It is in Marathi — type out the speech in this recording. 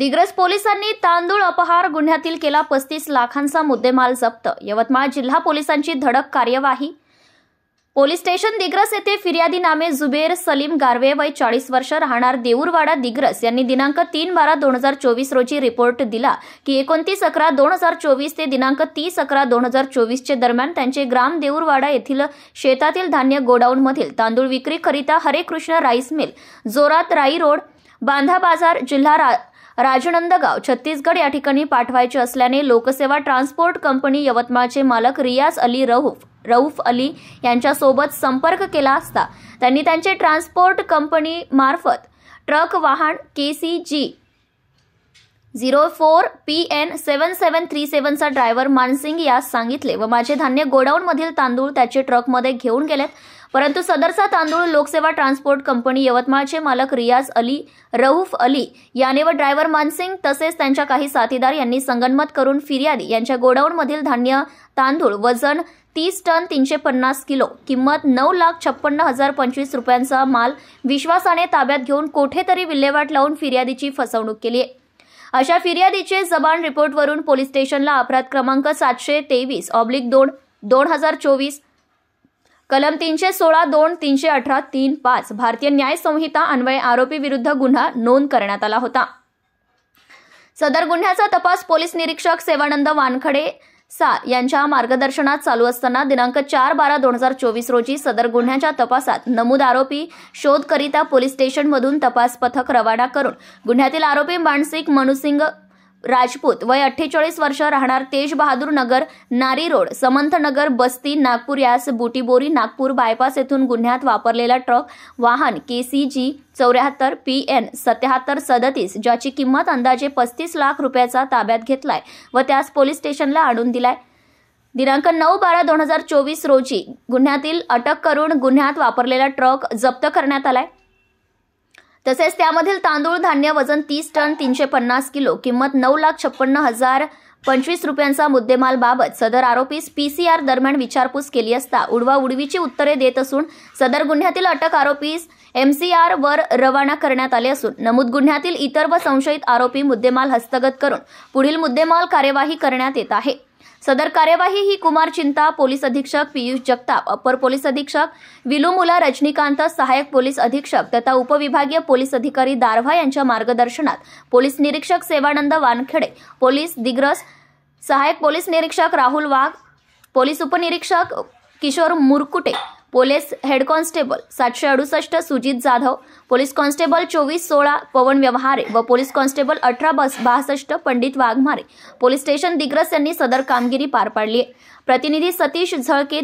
दिग्रस पोलिसांनी तांदूळ अपहार गुन्ह्यातील केला 35 लाखांचा मुद्देमाल जप्त। यवतमाळ जिल्हा पोलिसांची धडक कार्यवाही। पोलीस स्टेशन दिग्रस येथे फिर्यादी नामे जुबेर सलीम गारवे वय 40 वर्ष राहणार देऊरवाडा दिग्रस यांनी दिनांक 3/12/2024 रोजी रिपोर्ट दिला की 29/11/2024 ते दिनांक 30/11/2024 चे दरम्यान त्यांचे ग्राम देऊरवाडा येथील शेतातील धान्य गोडाऊन मधील तांदूळ विक्रीकरिता हरे कृष्ण राईस मिल, जोरात राई रोड, बांधा बाजार, जिल्हा राजनंदगाव, छत्तीसगड या ठिकाणी पाठवायचे असल्याने लोकसेवा ट्रान्सपोर्ट कंपनी यवतमाळचे मालक रियाज अली रऊफ अली यांच्यासोबत संपर्क केला असता त्यांनी त्यांचे ट्रान्सपोर्ट कंपनी मार्फत ट्रक वाहन KCG 04 PN 7737 चा ड्रायव्हर मानसिंग यास सांगितले व माझे धान्य गोडाऊन मधील तांदूळ त्याचे ट्रकमध्ये घेऊन गेलेत, परंतु सदरचा तांदूळ लोकसेवा ट्रान्सपोर्ट कंपनी यवतमाळचे मालक रियाज अली रऊफ अली याने व ड्रायव्हर मानसिंग तसेच त्यांच्या काही साथीदार यांनी संगनमत करून फिर्यादी यांच्या गोडाऊन मधील धान्य तांदूळ वजन 30 टन 350 किलो किंमत 9,56,025 रुपयांचा माल विश्वासाने ताब्यात घेऊन कोठेतरी विल्हेवाट लावून फिर्यादीची फसवणूक केली आहे। अशा फिर्यादीचे जबान रिपोर्टवरून पोलीस स्टेशनला अपराध क्रमांक 723/2024 कलम 316(2), 318(3)(5) भारतीय न्याय संहिता अन्वये आरोपी विरुद्ध गुन्हा नोंद करण्यात आला होता। सदर गुन्ह्याचा तपास पोलीस निरीक्षक सेवानंद वानखडे यांच्या मार्गदर्शनात चालू असताना दिनांक 4/12/2024 रोजी सदर गुन्ह्याच्या तपासात नमूद आरोपी शोध करिता पोलीस स्टेशनमधून तपास पथक रवाना करून गुन्ह्यातील आरोपी मानसिंग मनुसिंग राजपूत वय 48 वर्ष राहणार तेज बहादूर नगर, नारी रोड, समंत नगर, बस्ती, नागपूर यास बुटीबोरी नागपूर बायपास येथून गुन्ह्यात वापरलेला ट्रक वाहन KCG 74 PN 7737 ज्याची किंमत अंदाजे 35 लाख रुपयाचा ताब्यात घेतलाय व त्यास पोलीस स्टेशनला आणून दिलाय। दिनांक 9/12/2024 रोजी गुन्ह्यातील अटक करून गुन्ह्यात वापरलेला ट्रक जप्त करण्यात आलाय। तसेच त्यामधील तांदूळ धान्य वजन 30 टन 350 किलो किंमत 9,56,025 रुपयांचा मुद्देमाल बाबत सदर आरोपीस PCR दरम्यान विचारपूस केली असता उडवाउडवीची उत्तरे देत असून सदर गुन्ह्यातील अटक आरोपीस MCR वर रवाना करण्यात आले असून नमूद गुन्ह्यातील इतर व संशयित आरोपी मुद्देमाल हस्तगत करून पुढील मुद्देमाल कार्यवाही करण्यात येत आहे। सदर कार्यवाही ही कुमार चिंता, पोलीस अधीक्षक पीयूष जगताप, अपर पोलीस अधीक्षक विलुमुला रजनीकांत, सहायक पोलीस अधीक्षक तथा उपविभागीय पोलीस अधिकारी दारव्हा यांच्या मार्गदर्शनात पोलीस निरीक्षक सेवानंद वानखडे, पोलीस दिग्रस, सहायक पोलीस निरीक्षक राहुल वाघ, पोलीस उपनिरीक्षक Kishor Murkute, police head constable 768 Sujit Jadhav, police constable 2416 Pawan Vyavahare व police constable 1862 Pandit Waghmare police station Digras यांनी सदर कामगिरी पार पाडली आहे। प्रतिनिधी सतीश झळके।